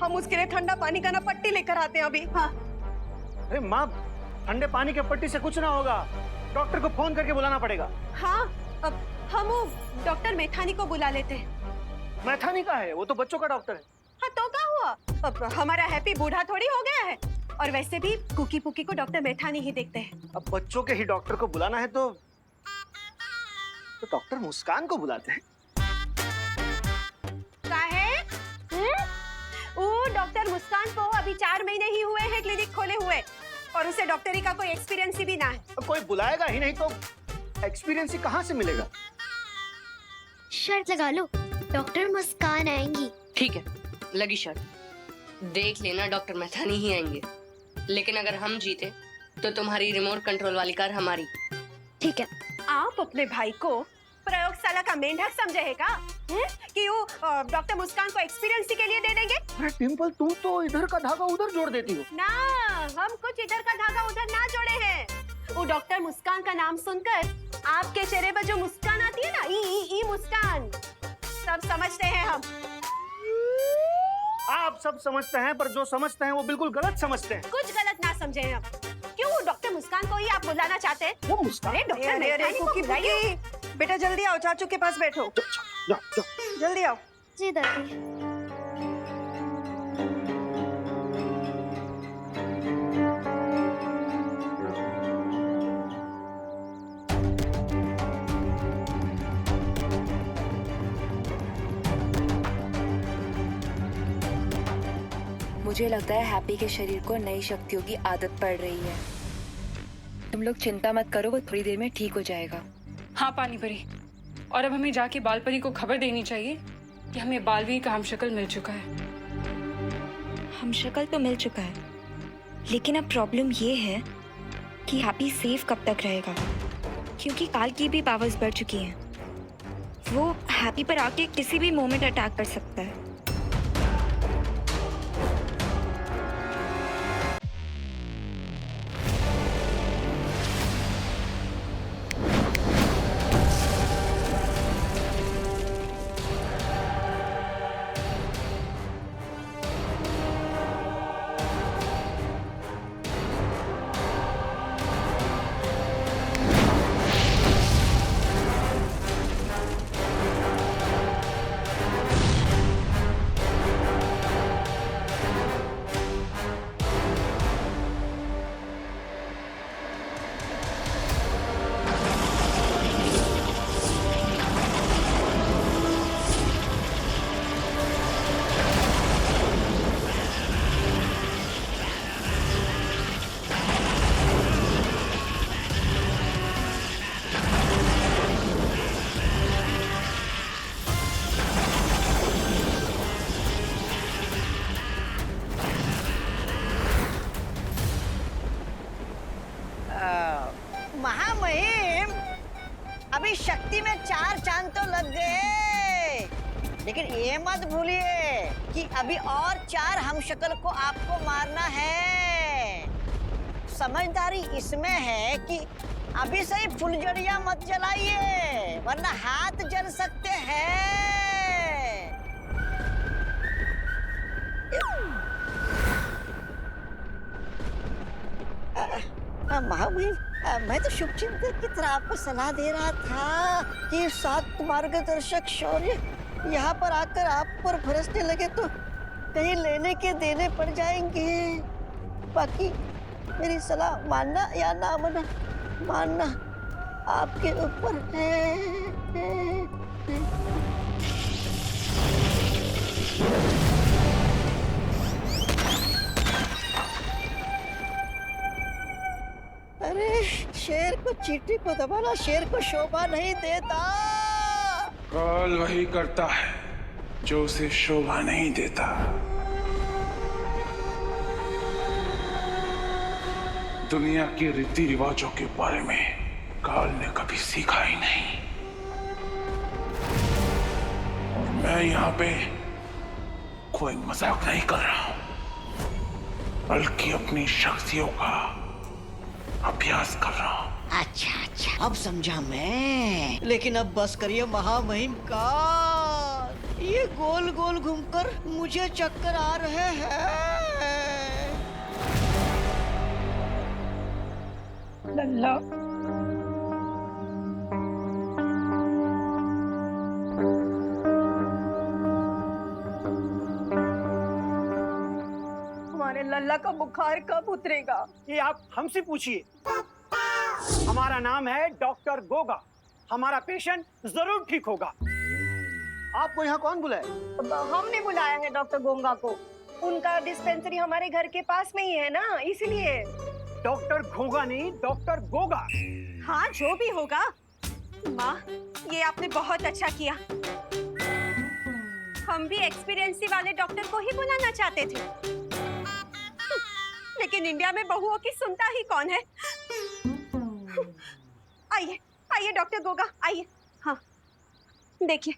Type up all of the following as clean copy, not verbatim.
हम उसके लिए ठंडा पानी का ना पट्टी लेकर आते हैं अभी। हाँ अरे माँ, ठंडे पानी के पट्टी से कुछ ना होगा, डॉक्टर को फोन करके बुलाना पड़ेगा। हाँ, अब हम वो डॉक्टर मैथानी को बुला लेते हैं। मैथानी का है, वो तो बच्चों का डॉक्टर है। हाँ तो क्या हुआ, अब हमारा हैप्पी बूढ़ा थोड़ी हो गया है। और वैसे भी कुकी पुकी को डॉक्टर मैथानी ही देखते हैं। अब बच्चों के ही डॉक्टर को बुलाना है तो डॉक्टर मुस्कान को बुलाते हैं। वो डॉक्टर मुस्कान को अभी 4 महीने ही हुए हैं क्लिनिक खोले हुए, और उसे डॉक्टरी का कोई एक्सपीरियंस भी ना है। कोई बुलाएगा ही नहीं तो एक्सपीरियंस ही कहाँ से मिलेगा? शर्त लगा लो, डॉक्टर मुस्कान आएंगी। ठीक है, लगी शर्त। देख लेना, डॉक्टर मैथानी ही आएंगे। लेकिन अगर हम जीते तो तुम्हारी रिमोट कंट्रोल वाली कार हमारी। ठीक है। आप अपने भाई को प्रयोगशाला का मेंढक समझे है का? कि वो डॉक्टर मुस्कान को एक्सपीरियंस के लिए दे देंगे? अरे डिम्पल, तुम तो इधर का धागा उधर जोड़ देती हो ना, हम कुछ इधर का धागा उधर ना जोड़े हैं। वो डॉक्टर मुस्कान का नाम सुनकर आपके चेहरे पर जो मुस्कान आती है ना, ई मुस्कान, सब समझते हैं हम। आप सब समझते हैं, पर जो समझते हैं वो बिल्कुल गलत समझते हैं। कुछ गलत ना समझे हम। क्यों वो डॉक्टर मुस्कान को ही आप बुलाना चाहते हैं? वो मुस्कान? डॉक्टर मैथानी को बुलाइए। बेटा जल्दी आओ, चाचू के पास बैठो। जाओ। जल्दी आओ। जी दादी। मुझे लगता है हैप्पी के शरीर को नई शक्तियों की आदत पड़ रही है। तुम लोग चिंता मत करो, वो थोड़ी देर में ठीक हो जाएगा। हाँ पानी परी, और अब हमें जाके बाल परी को खबर देनी चाहिए कि हमें बालवीर का हमशक्ल मिल चुका है। हमशक्ल तो मिल चुका है, लेकिन अब प्रॉब्लम ये है कि हैप्पी सेफ कब तक रहेगा, क्योंकि काल की भी पावर्स बढ़ चुकी हैं। वो हैप्पी पर आके किसी भी मोमेंट अटैक कर सकता है। महामहिम, अभी शक्ति में 4 चांद तो लग गए, लेकिन ये मत भूलिए कि अभी और 4 हमशक्ल को आपको मारना है। समझदारी इसमें है कि अभी से ही फुलझड़ियां मत जलाइए, वरना हाथ जल सकते हैं। महामहिम, मैं तो शुभचिंतक की तरह आपको सलाह दे रहा था कि 7 मार्गदर्शक शौर्य यहाँ पर आकर आप पर बरसने लगे तो कहीं लेने के देने पड़ जाएंगे। बाकी मेरी सलाह मानना या ना मानना आपके ऊपर है। अरे शेर को चींटी को दबाना शेर को शोभा नहीं देता। काल वही करता है जो उसे शोभा नहीं देता। दुनिया के रीति रिवाजों के बारे में काल ने कभी सीखा ही नहीं। और मैं यहाँ पे कोई मजाक नहीं कर रहा हूँ, बल्कि अपनी शक्तियों का अभ्यास कर रहा हूँ। अच्छा, अब समझा मैं। लेकिन अब बस करिए महामहिम का, ये गोल गोल घूमकर मुझे चक्कर आ रहे हैं। लल्ला हमारे लल्ला का बुखार कब उतरेगा? ये आप हमसे पूछिए। हमारा नाम है डॉक्टर गोगा। हमारा पेशेंट जरूर ठीक होगा। आपको यहाँ कौन बुलाए? हमने बुलाया है डॉक्टर गोंगा को। उनका डिस्पेंसरी हमारे घर के पास में ही है ना, इसलिए। डॉक्टर घोगा नहीं, डॉक्टर गोगा। हाँ, जो भी होगा। माँ, ये आपने बहुत अच्छा किया। हम भी एक्सपीरियंसी वाले डॉक्टर को ही बुलाना चाहते थे, लेकिन इंडिया में बहुओं की सुनता ही कौन है। आइए आइए डॉक्टर गोगा, आइए। हाँ, देखिए।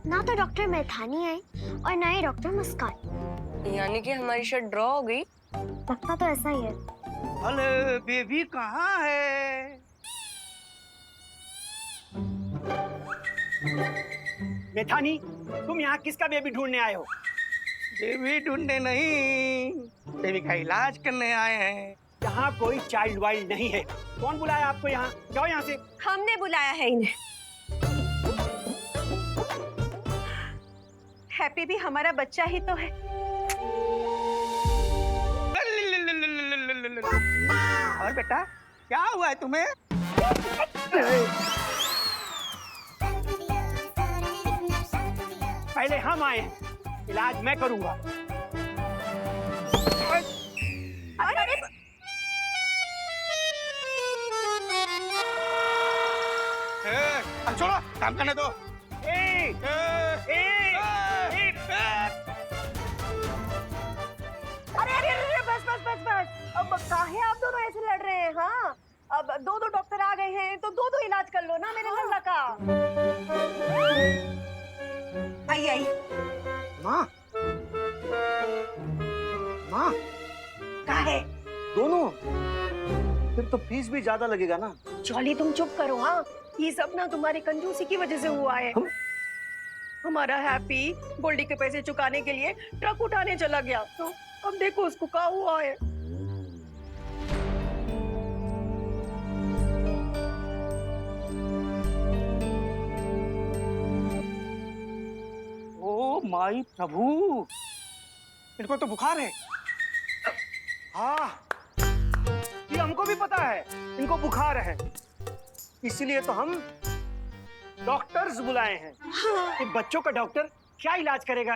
ना तो डॉक्टर मैथानी आए और ना ही डॉक्टर मुस्कान। यानी कि हमारी शर्ट ड्रॉ हो गई। लगता तो ऐसा ही है। अरे बेबी कहाँ है? मेथानी, तुम यहाँ किसका बेबी ढूंढने आए हो? बेबी ढूंढने नहीं, बेबी का इलाज करने आए हैं। यहाँ कोई चाइल्ड वाइल्ड नहीं है। कौन बुलाया आपको यहाँ? जाओ यहाँ से। हमने बुलाया है इन्हें। हैप्पी भी हमारा बच्चा ही तो है। और बेटा, क्या हुआ है तुम्हें? पहले हम आए हैं, इलाज मैं करूंगा। छोड़ो, काम करने दो। अरे बस बस बस बस। अब काहे आप दोनों ऐसे लड़ रहे हैं? हाँ, अब दो डॉक्टर आ गए हैं तो दो इलाज कर लो ना मेरे लल्ला का। आइए आइए। माँ, माँ, काहे? दोनों? फिर तो फीस भी ज्यादा लगेगा ना। जॉली, तुम चुप करो। हाँ, ये सब ना तुम्हारी कंजूसी की वजह से हुआ है। हमारा हैप्पी गोल्डी के पैसे चुकाने के लिए ट्रक उठाने चला गया, तो अब देखो उसको क्या हुआ है। ओ माई प्रभु, इनको तो बुखार है। हाँ, ये हमको भी पता है, इनको बुखार है। इसीलिए तो हम डॉक्टर्स बुलाए हैं। कि बच्चों का डॉक्टर क्या इलाज करेगा?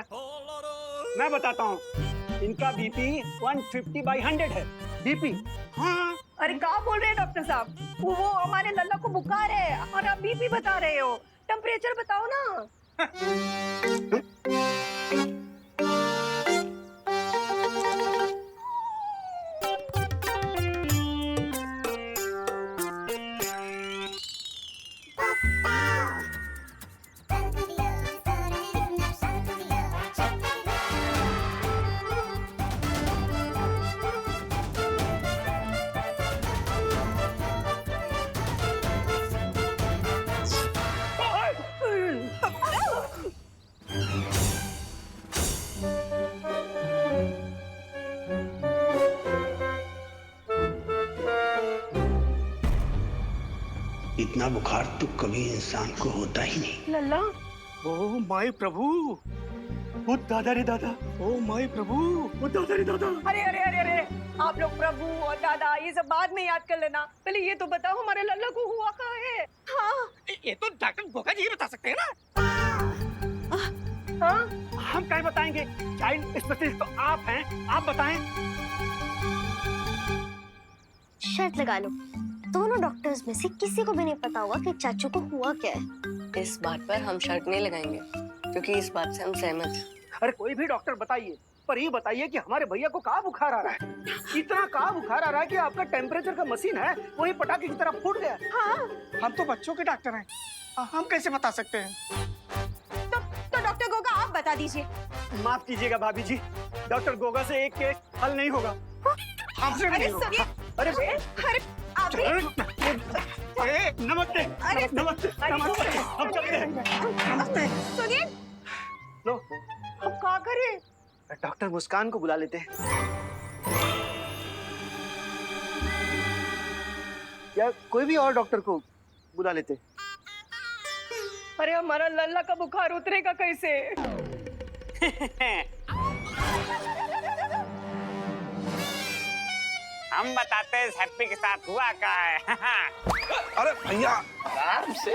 मैं बताता हूँ। इनका बीपी 150/100 है। बीपी? हाँ। अरे क्या बोल रहे हैं डॉक्टर साहब? वो हमारे लल्ला को बुखार है और आप बीपी बता रहे हो। टेम्परेचर बताओ ना। इतना बुखार तो कभी इंसान को होता ही नहीं। लल्ला, ओ माई प्रभु, वो दादा रे दादा। ओ माई प्रभु, वो दादा रे दादा। अरे अरे अरे अरे, आप लोग प्रभु और दादा ये सब बाद में याद कर लेना। पहले ये तो बताओ हमारे लल्ला को हुआ क्या है? हाँ, ये तो डॉक्टर गोगा जी बता सकते हैं ना। हाँ, हम क्या बताएंगे? चाइल्ड स्पेशलिस्ट तो आप हैं, आप बताएं। शर्त लगा लो, दोनों डॉक्टर्स में से किसी को भी नहीं पता होगा कि चाचू को हुआ क्या है। इस बात पर हम शर्त नहीं लगाएंगे, क्योंकि इस बात से हम सहमत हैं। अरे कोई भी डॉक्टर बताइए, पर ये बताइए कि हमारे भैया को कहाँ बुखार आ रहा है? इतना कहाँ बुखार आ रहा है कि आपका टेम्परेचर का मशीन है वही पटाखे की तरह फूट गया। हाँ, हम तो बच्चों के डॉक्टर हैं, हम कैसे बता सकते हैं? तो डॉक्टर गोगा आप बता दीजिए। माफ कीजिएगा भाभी जी, डॉक्टर गोगा से एक केस हल नहीं होगा। हमसे भी अरे नहीं होगा। सुनिए, अरे अरे आप भी नमस्ते। अरे नमस्ते। नमस्ते। हम चलते हैं। नमस्ते सुनिए, लो, अब क्या करें? डॉक्टर मुस्कान को बुला लेते हैं या कोई भी और डॉक्टर को बुला लेते हैं। अरे हमारा लल्ला का बुखार उतरेगा कैसे? हम बताते हैं हैप्पी के साथ हुआ क्या है। अरे भैया आराम से।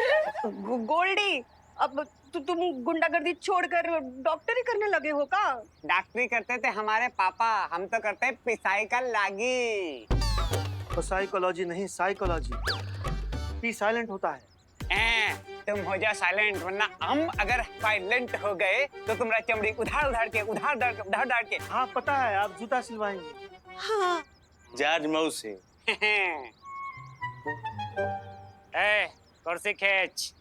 गोल्डी, अब तुम गुंडागर्दी छोड़कर डॉक्टरी करने लगे हो का? डॉक्टरी करते थे हमारे पापा, हम तो करते हैं पिसाई का लागी। तो साइकोलॉजी नहीं, साइकोलॉजी। पी साइलेंट होता है। तुम हो जाओ साइलेंट, वरना हम अगर साइलेंट हो गए तो तुम्हारा चमड़ी उधार उधार के। हाँ पता है, आप जूता सिलवाएंगे। हाँ। जॉर्ज मौसी। कुर्सी खींच।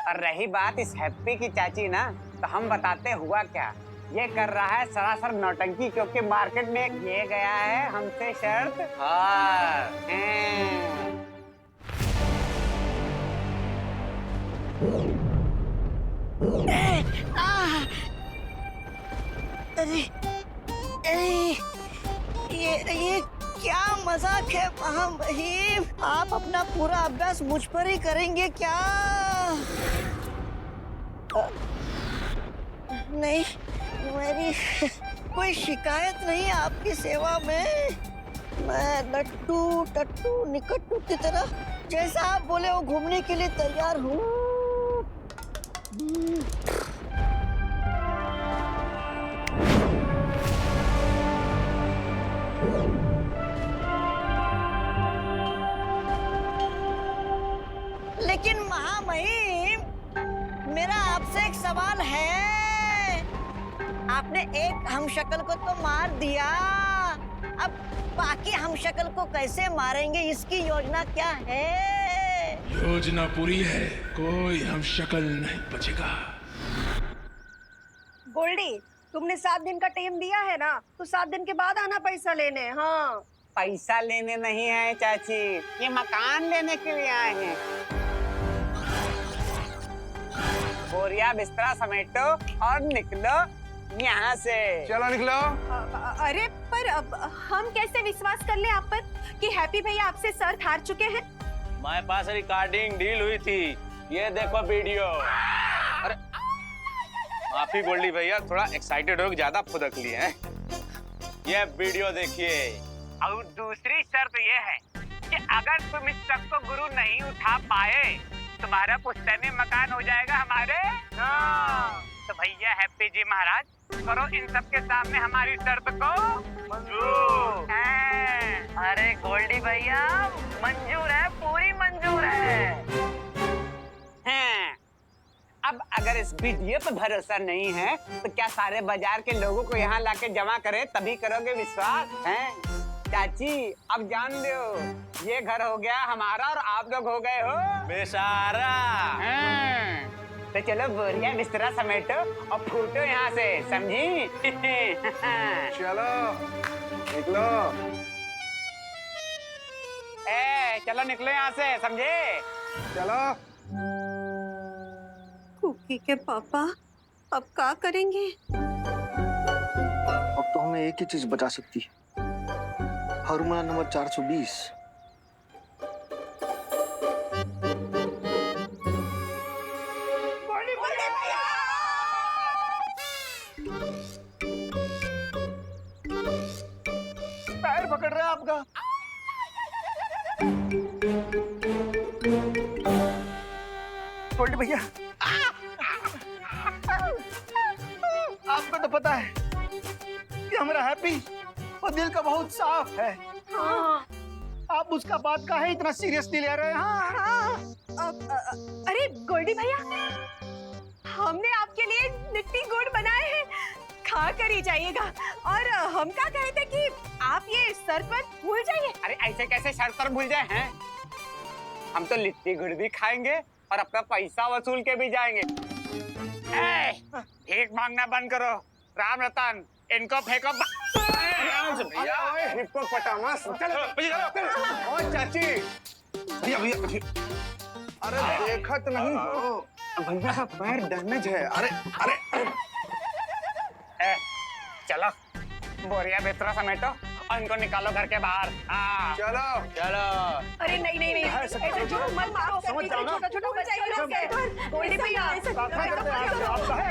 और रही बात इस हैप्पी की चाची ना, तो हम बताते हुआ क्या। ये कर रहा है सरासर नौटंकी, क्योंकि मार्केट में ये गया है हमसे शर्त। हाँ। अरे अरे ये क्या मजाक है महामहिम? आप अपना पूरा अभ्यास मुझ पर ही करेंगे क्या? नहीं, मेरी कोई शिकायत नहीं आपकी सेवा में। मैं लट्टू टट्टू निकट्टू की तरह जैसा आप बोले वो घूमने के लिए तैयार हूँ। लेकिन महामहिम, मेरा आपसे एक सवाल है। आपने एक हमशक्ल को तो मार दिया, अब बाकी हमशक्ल को कैसे मारेंगे, इसकी योजना क्या है? योजना पूरी है, कोई हम शक्ल नहीं बचेगा। गोल्डी, तुमने 7 दिन का टाइम दिया है ना, तो 7 दिन के बाद आना पैसा लेने। हाँ, पैसा लेने नहीं है चाची, ये मकान लेने के लिए आए हैं। बोरिया बिस्तरा समेटो और निकलो यहाँ से। चलो निकलो। अरे पर अब हम कैसे विश्वास कर ले आप पर कि हैप्पी भैया आपसे शर्त हार चुके हैं? हमारे पास रिकॉर्डिंग डील हुई थी, ये देखो वीडियो। अरे माफी गोल्डी भैया, थोड़ा एक्साइटेड हो, ज्यादा फुदक लिए हैं। ये वीडियो देखिए। और दूसरी शर्त ये है कि अगर तुम इस शर्त को गुरु नहीं उठा पाए, तुम्हारा पुश्तैनी मकान हो जाएगा हमारे। तो भैया हैप्पी जी महाराज, करो इन सब के सामने हमारी शर्त को मंजूर। अरे गोल्डी भैया, मंजूर है, पूरी मंजूर है। अब अगर इस वीडियो पर भरोसा नहीं है तो क्या सारे बाजार के लोगों को यहाँ लाके जमा करे तभी करोगे विश्वास? हैं चाची, अब जान लो, ये घर हो गया हमारा और आप लोग हो गए हो बेसारा। तो चलो बोरिया बिस्तरा समेटो और फूटो यहाँ से, समझी? चलो निकलो। चलो निकलो यहाँ से, समझे? चलो। कुकी के पापा अब क्या करेंगे? अब तो हमें एक ही चीज बचा सकती है, फार्मूला नंबर 420। पैर पकड़ रहा है आपका। गोल्डी भैया, आपको तो पता है कि हमारा हैप्पी वो दिल का बहुत साफ है। हाँ। आप उसका बात का है इतना सीरियसली ले रहे हैं? हाँ। अरे गोल्डी भैया, हमने आपके लिए लिट्टी गुड़ बनाए हैं, खा कर ही जाइएगा। और हम क्या कहे थे कि आप ये सरपंच भूल जाइए। अरे ऐसे कैसे शर्त पर भूल जाए हैं? हम तो लिट्टी गुड़ भी खाएंगे और अपना पैसा वसूल के भी जाएंगे। भीख मांगना बंद करो। राम रतन, इनको फेंको। इसको पटामा ओ चाची, भैया भैया, अरे देखत नहीं हो भैया, पैर डैमेज है। अरे अरे चलो बोरिया बिस्तरा समेटो और इनको निकालो घर के बाहर। चलो चलो। अरे नहीं नहीं नहीं, ऐसे जो मत मारो, समझ जाओ ना, छोटा बच्चा लोग हैं। गोल्डी भैया,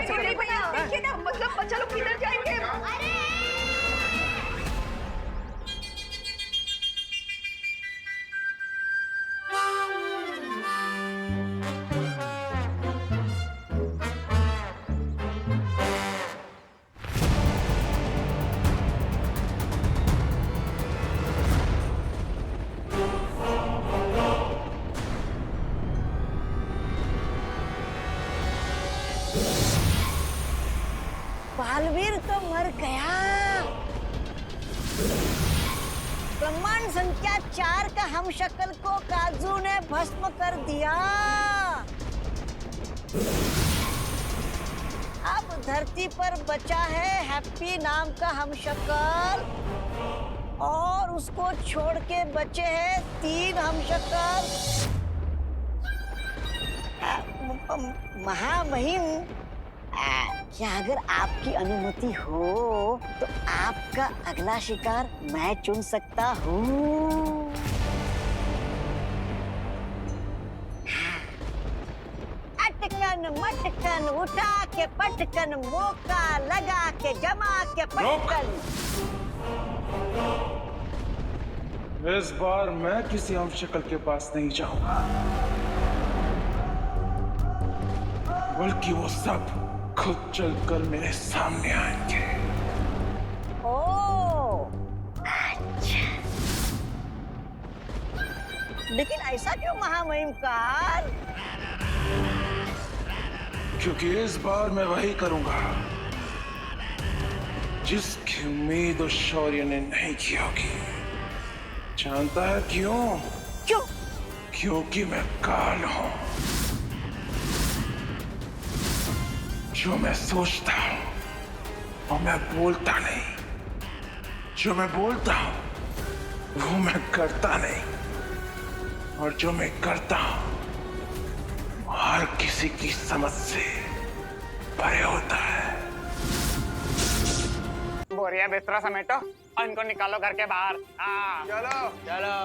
गोल्डी भैया देखिए ना, मतलब बच्चा लोग किधर जाएंगे? बालवीर तो मर गया। ब्रह्मांड संख्या 4 का हमशक्ल को काजू ने भस्म कर दिया। अब धरती पर बचा है हैप्पी नाम का हमशक्ल, और उसको छोड़ के बचे हैं 3 हमशक्ल। महामहिम, क्या अगर आपकी अनुमति हो तो आपका अगला शिकार मैं चुन सकता हूँ? अटकन मटकन उठा के पटकन, मौका लगा के जमा के पटकन। इस बार मैं किसी हमशक्ल के पास नहीं जाऊंगा, बल्कि वो सब खुद चलकर मेरे सामने आएंगे। ओह, अच्छा। लेकिन ऐसा क्यों महामहिम कार? क्योंकि इस बार मैं वही करूंगा जिसकी उम्मीद उस शौर्य ने नहीं की होगी। जानता है क्यों? क्यों? क्योंकि मैं काल हूं। जो मैं सोचता हूं वो मैं बोलता नहीं, जो मैं बोलता हूं वो मैं करता नहीं, और जो मैं करता हूं वो हर किसी की समझ से परे होता है। बोरिया बिस्तरा समेटो और इनको निकालो घर के बाहर। चलो चलो।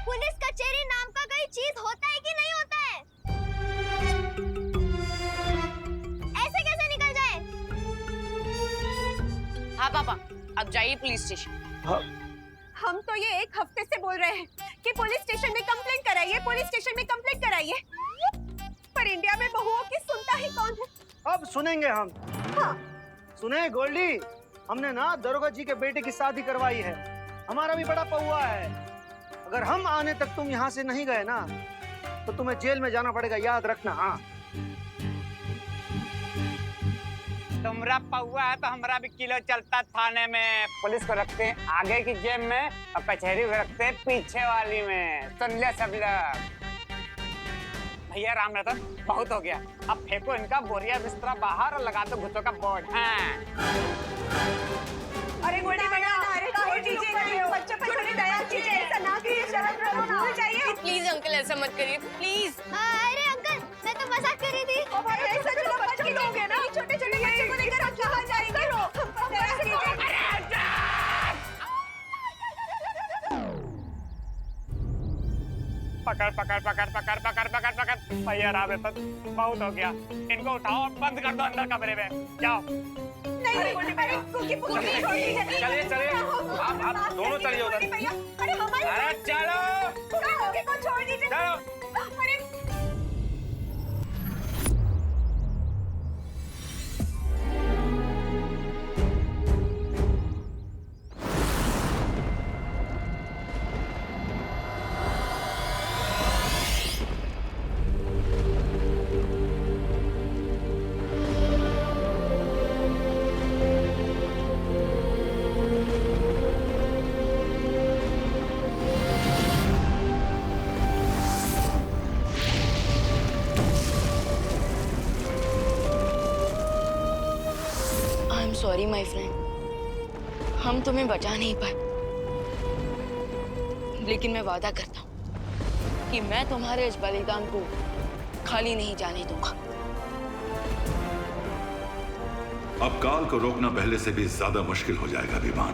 पुलिस कचहरी नाम का कोई चीज होता है कि नहीं होता है? ऐसे कैसे निकल जाए? हाँ पापा, अब जाइए पुलिस स्टेशन। हम तो ये 1 हफ्ते से बोल रहे हैं कि पुलिस स्टेशन में कंप्लेंट कराइए, पुलिस स्टेशन में कंप्लेंट कराइए, पर इंडिया में बहुओं की सुनता ही कौन है? अब सुनेंगे हम। हाँ। सुने गोल्डी, हमने ना दरोगा जी के बेटे की शादी करवाई है। हमारा भी बड़ा पौआ है। अगर हम आने तक तुम यहाँ से नहीं गए ना तो तुम्हें जेल में जाना पड़ेगा, याद रखना। हाँ, तुमरा पौआ है तो हमारा भी किलो चलता थाने में। पुलिस को रखते हैं आगे की जेब में और कचहरी को रखते हैं पीछे वाली में। सुन ले सब लोग। भैया राम रतन, बहुत हो गया। अब फेंको इनका बोरिया बिस्तरा बाहर और लगा दो घुसों का बोर्ड। अरे गोल्डी भैया, अरे छोड़ दीजिए, बच्चे पर थोड़ी दया कीजिए, ऐसा ना कीजिए, शरद रहो, भूल जाइए। प्लीज अंकल ऐसा मत करिए प्लीज। अरे अंकल, मैं तो मजाक कर रही थी। अब ऐसा चलो बच्चे लोग हैं ना, छोटे छोटे बच्चे को लेकर हम कहाँ जाएंगे? दया कीजिए। पकड़ पकड़ पकड़ पकड़ पकड़ पकड़ पकड़। भैया राम रतन, बहुत हो गया। इनको उठाओ और बंद कर दो अंदर कमरे में। जाओ। नहीं, अरे कुकी पुकी छोड़ दीजिए। चलिए चलिए, आप दोनों चलिए उधर। अरे हमारे, अरे चलो कुकी को छोड़ दीजिए। चलो। अरे सॉरी माय फ्रेंड, हम तुम्हें बचा नहीं पाए, लेकिन मैं वादा करता हूँ कि मैं तुम्हारे इस बलिदान को खाली नहीं जाने दूंगा। अब काल को रोकना पहले से भी ज्यादा मुश्किल हो जाएगा विमान।